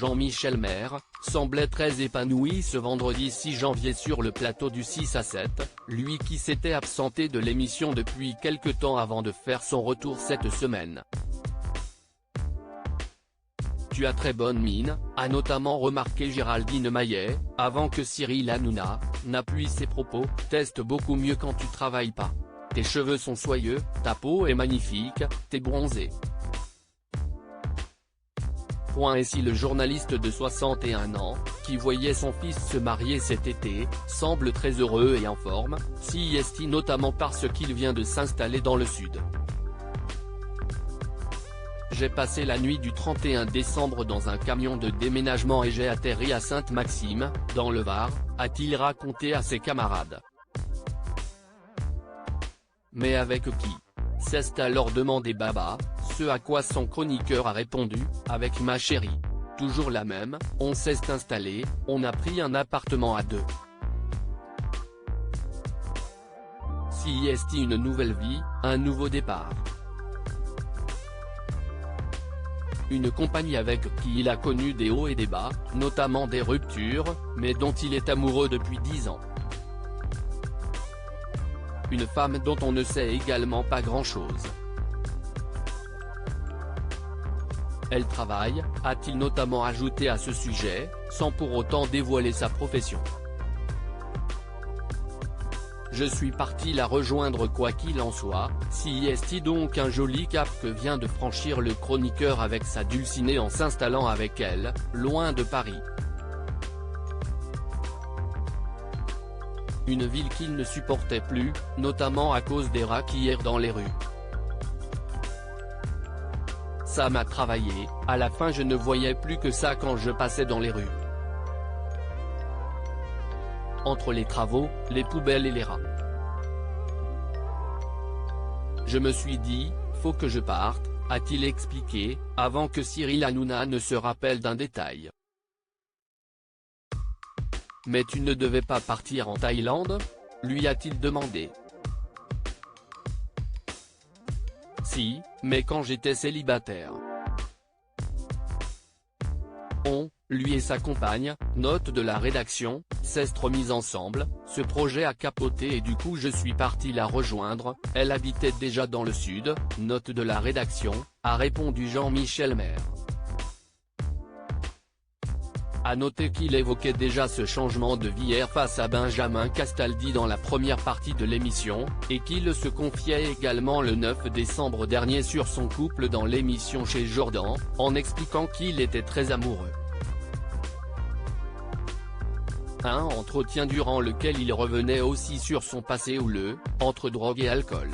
Jean-Michel Maire, semblait très épanoui ce vendredi 6 janvier sur le plateau du 6 à 7, lui qui s'était absenté de l'émission depuis quelque temps avant de faire son retour cette semaine. Tu as très bonne mine, a notamment remarqué Géraldine Maillet, avant que Cyril Hanouna n'appuie ses propos, teste beaucoup mieux quand tu travailles pas. Tes cheveux sont soyeux, ta peau est magnifique, t'es bronzé. Et si le journaliste de 61 ans, qui voyait son fils se marier cet été, semble très heureux et en forme, si est-il notamment parce qu'il vient de s'installer dans le sud. J'ai passé la nuit du 31 décembre dans un camion de déménagement et j'ai atterri à Sainte-Maxime, dans le Var, a-t-il raconté à ses camarades. Mais avec qui? S'est alors demandé Baba, ce à quoi son chroniqueur a répondu, avec ma chérie. Toujours la même, on s'est installé, on a pris un appartement à deux. Si est une nouvelle vie, un nouveau départ. Une compagnie avec qui il a connu des hauts et des bas, notamment des ruptures, mais dont il est amoureux depuis 10 ans. Une femme dont on ne sait également pas grand-chose. Elle travaille, a-t-il notamment ajouté à ce sujet, sans pour autant dévoiler sa profession. Je suis parti la rejoindre quoi qu'il en soit, si est donc un joli cap que vient de franchir le chroniqueur avec sa dulcinée en s'installant avec elle, loin de Paris. Une ville qu'il ne supportait plus, notamment à cause des rats qui errent dans les rues. Ça m'a travaillé, à la fin je ne voyais plus que ça quand je passais dans les rues. Entre les travaux, les poubelles et les rats. Je me suis dit, faut que je parte, a-t-il expliqué, avant que Cyril Hanouna ne se rappelle d'un détail. Mais tu ne devais pas partir en Thaïlande? Lui a-t-il demandé. Si, mais quand j'étais célibataire. Lui et sa compagne, note de la rédaction, s'est remise ensemble, ce projet a capoté et du coup je suis parti la rejoindre, elle habitait déjà dans le sud, note de la rédaction, a répondu Jean-Michel Maire. A noter qu'il évoquait déjà ce changement de vie hier face à Benjamin Castaldi dans la première partie de l'émission, et qu'il se confiait également le 9 décembre dernier sur son couple dans l'émission chez Jordan, en expliquant qu'il était très amoureux. Un entretien durant lequel il revenait aussi sur son passé houleux, entre drogue et alcool.